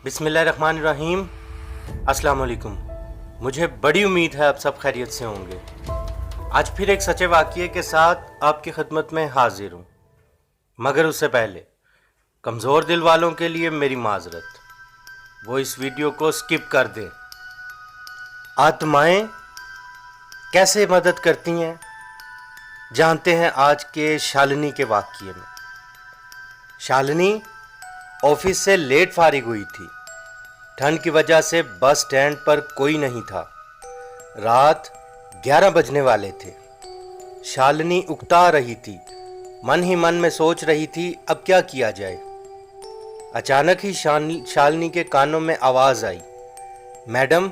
बिस्मिल्लाहिर्रहमानिर्रहीम। अस्सलाम वालेकुम। मुझे बड़ी उम्मीद है आप सब खैरियत से होंगे। आज फिर एक सच्चे वाक़ये के साथ आपकी खिदमत में हाजिर हूँ, मगर उससे पहले कमज़ोर दिल वालों के लिए मेरी माजरत, वो इस वीडियो को स्किप कर दें। आत्माएं कैसे मदद करती हैं, जानते हैं आज के शालिनी के वाक़ये में। शालिनी ऑफिस से लेट फारिग हुई थी। ठंड की वजह से बस स्टैंड पर कोई नहीं था। रात 11 बजने वाले थे। शालिनी उकता रही थी, मन ही मन में सोच रही थी अब क्या किया जाए। अचानक ही शालिनी के कानों में आवाज़ आई, मैडम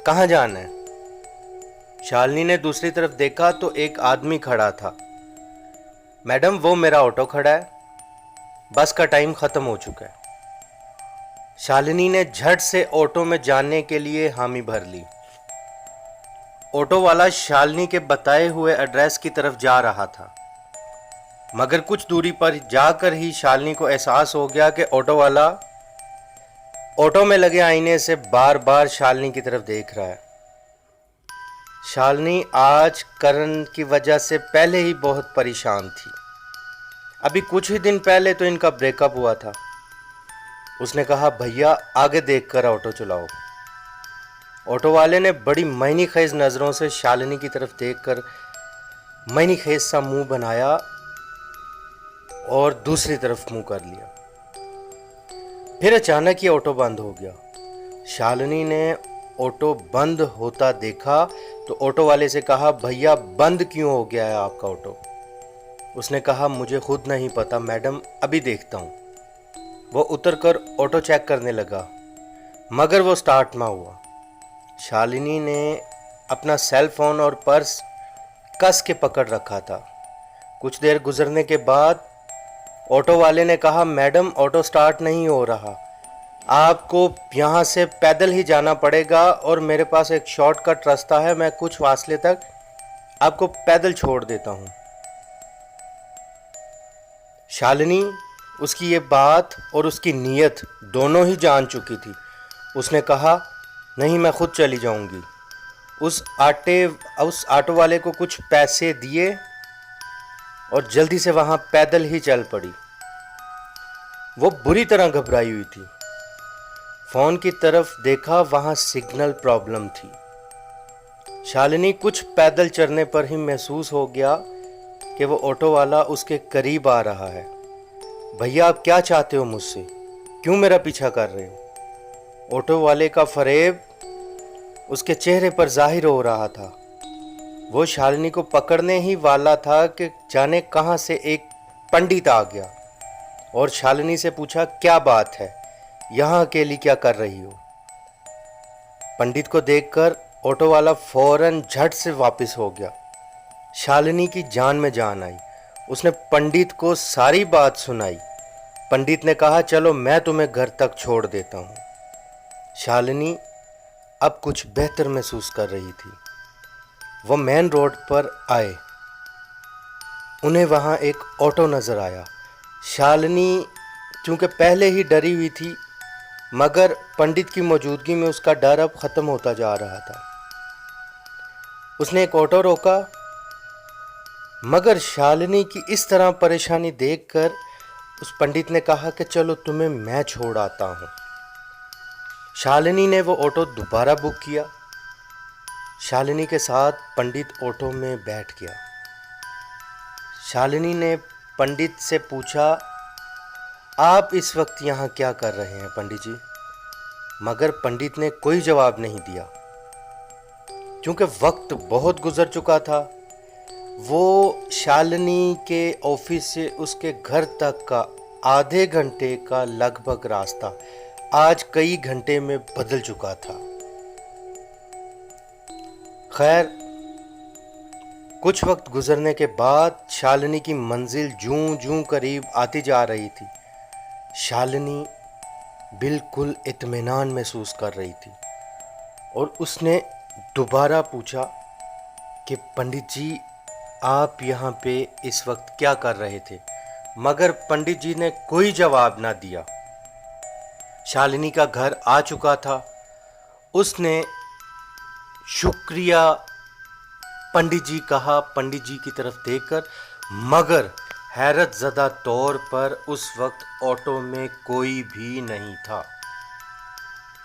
कहाँ जाना है? शालिनी ने दूसरी तरफ देखा तो एक आदमी खड़ा था। मैडम वो मेरा ऑटो खड़ा है, बस का टाइम ख़त्म हो चुका है। शालिनी ने झट से ऑटो में जाने के लिए हामी भर ली। ऑटो वाला शालिनी के बताए हुए एड्रेस की तरफ जा रहा था, मगर कुछ दूरी पर जाकर ही शालिनी को एहसास हो गया कि ऑटो वाला ऑटो में लगे आईने से बार बार शालिनी की तरफ देख रहा है। शालिनी आज करण की वजह से पहले ही बहुत परेशान थी। अभी कुछ ही दिन पहले तो इनका ब्रेकअप हुआ था। उसने कहा, भैया आगे देखकर ऑटो चलाओ। ऑटो वाले ने बड़ी मैनी खेज नज़रों से शालिनी की तरफ देखकर मैनी खेज सा मुंह बनाया और दूसरी तरफ मुंह कर लिया। फिर अचानक ही ऑटो बंद हो गया। शालिनी ने ऑटो बंद होता देखा तो ऑटो वाले से कहा, भैया बंद क्यों हो गया है आपका ऑटो? उसने कहा, मुझे खुद नहीं पता मैडम, अभी देखता हूँ। वो उतरकर ऑटो चेक करने लगा, मगर वो स्टार्ट ना हुआ। शालिनी ने अपना सेल फोन और पर्स कस के पकड़ रखा था। कुछ देर गुजरने के बाद ऑटो वाले ने कहा, मैडम ऑटो स्टार्ट नहीं हो रहा, आपको यहाँ से पैदल ही जाना पड़ेगा और मेरे पास एक शॉर्टकट रास्ता है, मैं कुछ फासले तक आपको पैदल छोड़ देता हूँ। शालिनी उसकी ये बात और उसकी नीयत दोनों ही जान चुकी थी। उसने कहा, नहीं मैं खुद चली जाऊंगी। उस ऑटो वाले को कुछ पैसे दिए और जल्दी से वहां पैदल ही चल पड़ी। वो बुरी तरह घबराई हुई थी। फोन की तरफ देखा, वहां सिग्नल प्रॉब्लम थी। शालिनी कुछ पैदल चलने पर ही महसूस हो गया कि वो ऑटो वाला उसके करीब आ रहा है। भैया आप क्या चाहते हो मुझसे, क्यों मेरा पीछा कर रहे हो? ऑटो वाले का फरेब उसके चेहरे पर जाहिर हो रहा था। वो शालिनी को पकड़ने ही वाला था कि जाने कहां से एक पंडित आ गया और शालिनी से पूछा, क्या बात है, यहां अकेली क्या कर रही हो? पंडित को देखकर ऑटो वाला फौरन झट से वापस हो गया। शालिनी की जान में जान आई। उसने पंडित को सारी बात सुनाई। पंडित ने कहा, चलो मैं तुम्हें घर तक छोड़ देता हूँ। शालिनी अब कुछ बेहतर महसूस कर रही थी। वो मेन रोड पर आए। उन्हें वहाँ एक ऑटो नज़र आया। शालिनी चूँकि पहले ही डरी हुई थी, मगर पंडित की मौजूदगी में उसका डर अब ख़त्म होता जा रहा था। उसने एक ऑटो रोका, मगर शालिनी की इस तरह परेशानी देखकर उस पंडित ने कहा कि चलो तुम्हें मैं छोड़ आता हूँ। शालिनी ने वो ऑटो दोबारा बुक किया। शालिनी के साथ पंडित ऑटो में बैठ गया। शालिनी ने पंडित से पूछा, आप इस वक्त यहाँ क्या कर रहे हैं पंडित जी? मगर पंडित ने कोई जवाब नहीं दिया। क्योंकि वक्त बहुत गुजर चुका था। वो शालिनी के ऑफिस से उसके घर तक का आधे घंटे का लगभग रास्ता आज कई घंटे में बदल चुका था। खैर, कुछ वक्त गुजरने के बाद शालिनी की मंजिल जूं जूं करीब आती जा रही थी। शालिनी बिल्कुल इत्मीनान महसूस कर रही थी और उसने दोबारा पूछा कि पंडित जी आप यहाँ पे इस वक्त क्या कर रहे थे? मगर पंडित जी ने कोई जवाब ना दिया। शालिनी का घर आ चुका था। उसने शुक्रिया पंडित जी कहा, पंडित जी की तरफ देखकर, मगर हैरत ज़दा तौर पर उस वक्त ऑटो में कोई भी नहीं था।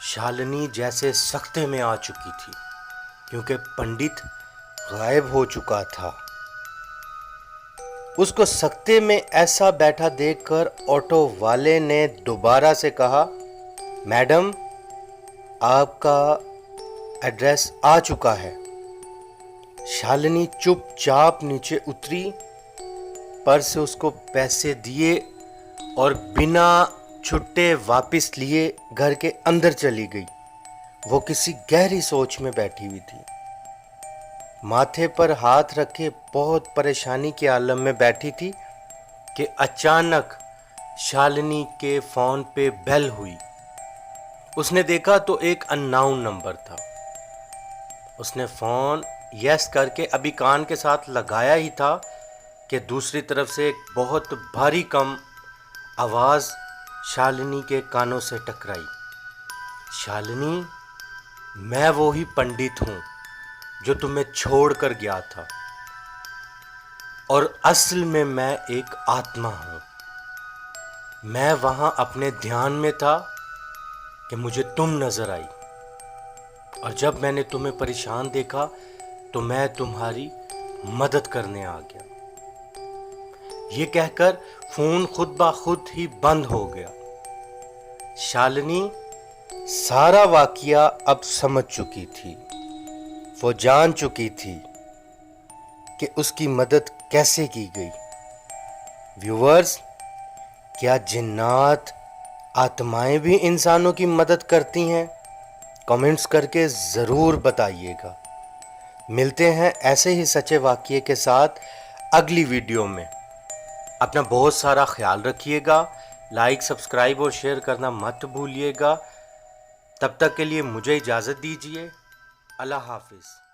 शालिनी जैसे सख्ते में आ चुकी थी क्योंकि पंडित गायब हो चुका था। उसको सख्ते में ऐसा बैठा देखकर ऑटो वाले ने दोबारा से कहा, मैडम आपका एड्रेस आ चुका है। शालिनी चुपचाप नीचे उतरी, पर्स से उसको पैसे दिए और बिना छुट्टे वापस लिए घर के अंदर चली गई। वो किसी गहरी सोच में बैठी हुई थी। माथे पर हाथ रखे बहुत परेशानी के आलम में बैठी थी कि अचानक शालिनी के फ़ोन पे बेल हुई। उसने देखा तो एक अननोन नंबर था। उसने फ़ोन यस करके अभी कान के साथ लगाया ही था कि दूसरी तरफ से एक बहुत भारी कम आवाज़ शालिनी के कानों से टकराई। शालिनी, मैं वो ही पंडित हूँ जो तुम्हें छोड़ कर गया था, और असल में मैं एक आत्मा हूँ। मैं वहाँ अपने ध्यान में था कि मुझे तुम नज़र आई, और जब मैंने तुम्हें परेशान देखा तो मैं तुम्हारी मदद करने आ गया। ये कहकर फ़ोन खुद ब खुद ही बंद हो गया। शालिनी सारा वाक़या अब समझ चुकी थी। वो जान चुकी थी कि उसकी मदद कैसे की गई। व्यूअर्स, क्या जिन्नात आत्माएं भी इंसानों की मदद करती हैं? कमेंट्स करके ज़रूर बताइएगा। मिलते हैं ऐसे ही सच्चे वाक़ये के साथ अगली वीडियो में। अपना बहुत सारा ख्याल रखिएगा। लाइक, सब्सक्राइब और शेयर करना मत भूलिएगा। तब तक के लिए मुझे इजाज़त दीजिए। अल्लाह हाफिज़।